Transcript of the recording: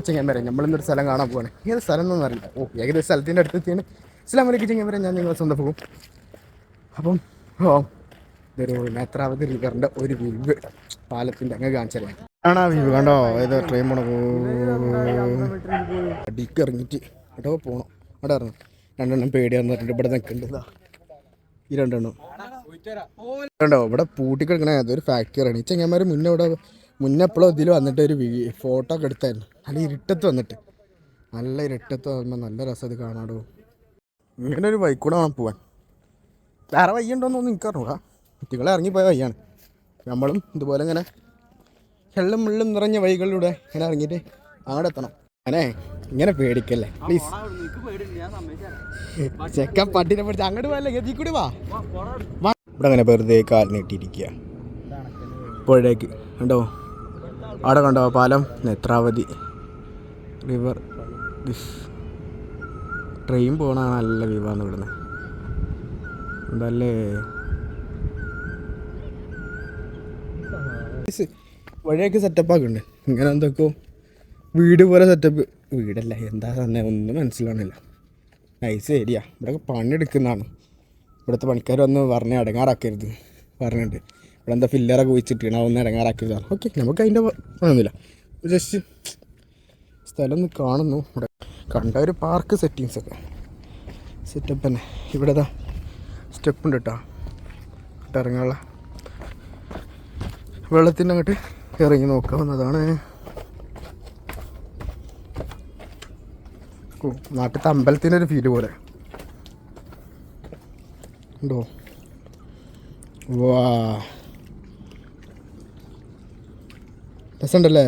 ചെങ്ങന്മാരെ നമ്മളിന്നൊരു സ്ഥലം കാണാൻ പോവാണ്. ഏത് സ്ഥലം എന്നൊന്നും അറിയില്ല. ഏകദേശം സ്ഥലത്തിൻ്റെ അടുത്തെത്തിയാണ്. ഇസ്ലാമിലേക്ക് ചെങ്ങന്മാരെ ഞാൻ നിങ്ങളെ സ്വന്തം പോകും. അപ്പം ഇതൊരു നേത്രാവതി റിവറിൻ്റെ ഒരു വ്യൂ പാലത്തിൻ്റെ അങ്ങ് കാണിച്ചാൽ ആണാ വ്യൂ കണ്ടോ. ഏതോ ട്രെയിൻ പോണ അടിക്ക് ഇറങ്ങിയിട്ട് എവിടെ പോകണം. അവിടെ ഇറങ്ങും. രണ്ടെണ്ണം പേടിയാന്ന് പറഞ്ഞിട്ട് ഇവിടെ നിൽക്കേണ്ടതാ. ഈ രണ്ടെണ്ണം കണ്ടോ ഇവിടെ പൂട്ടിക്കിടക്കണേ. അതൊരു ഫാക്ടറിയാണ്. ഈ ചെങ്ങന്മാർ മുന്നേ എപ്പോഴും ഇതിൽ വന്നിട്ട് ഒരു ഫോട്ടോ ഒക്കെ എടുത്തായിരുന്നു. നല്ല ഇരുട്ടത്ത് വന്നിട്ട് നല്ല ഇരുട്ടത്ത് വന്നാൽ നല്ല രസം അത് കാണാടോ. ഇങ്ങനെ ഒരു ബൈക്കൂടെ വേണം പോവാൻ. വേറെ വയ്യുണ്ടോയെന്നൊന്നും എനിക്ക് അറിഞ്ഞൂടാ. കുട്ടികളെ ഇറങ്ങിപ്പോയ വയ്യാണ്. നമ്മളും ഇതുപോലെ ഇങ്ങനെ വെള്ളം മുള്ളും നിറഞ്ഞ വഴികളിലൂടെ ഇങ്ങനെ ഇറങ്ങിയിട്ട് അങ്ങോട്ട് എത്തണം. അങ്ങനെ ഇങ്ങനെ പേടിക്കല്ലേ പ്ലീസ്. ചെക്കൻ പട്ടിനെ പിടിച്ച് അങ്ങോട്ട് പോയല്ലേ ഗതി കൂടി വാ. ഇവിടെ അങ്ങനെ വെറുതെ കാലിന് ഇട്ടിരിക്കുക പുഴയ്ക്ക് കണ്ടോ. അവിടെ കണ്ടോ പാലം നേത്രാവതി റിവർ. ട്രെയിൻ പോകണ നല്ല വ്യൂവാണ് ഇവിടുന്ന്. എന്തല്ലേ വഴിയൊക്കെ സെറ്റപ്പാക്കുന്നുണ്ട്. ഇങ്ങനെ എന്തൊക്കെയോ വീട് പോലെ സെറ്റപ്പ്. വീടല്ല എന്താ തന്നെ ഒന്നും മനസ്സിലാവണില്ല. Nice area. ഇവിടെയൊക്കെ പണിയെടുക്കുന്നതാണ്. ഇവിടുത്തെ പണിക്കാർ വന്ന് പറഞ്ഞ് ഇടങ്ങാറാക്കരുത് പറഞ്ഞിട്ടുണ്ട്. ഇവിടെ എന്താ ഫില്ലറൊക്കെ കുഴിച്ചിട്ടാണ് അതൊന്നും ഇടങ്ങാറാക്കരുതാണ്. ഓക്കെ നമുക്ക് അതിൻ്റെ ഒന്നുമില്ല. ജസ്റ്റ് സ്ഥലം ഒന്ന് കാണുന്നു. ഇവിടെ കണ്ട ഒരു പാർക്ക് സെറ്റിങ്സൊക്കെ സെറ്റപ്പ് തന്നെ. ഇവിടെ ഇതാ സ്റ്റെപ്പ് ഉണ്ട് കേട്ടോ ഇറങ്ങാനുള്ള. വെള്ളത്തിൻ്റെ അങ്ങോട്ട് ഇറങ്ങി നോക്കാവുന്നതാണ്. നാട്ടിലത്തെ അമ്പലത്തിൻ്റെ ഒരു ഫീല് പോലെ ഉണ്ടോ. വാ രസമുണ്ടല്ലേ.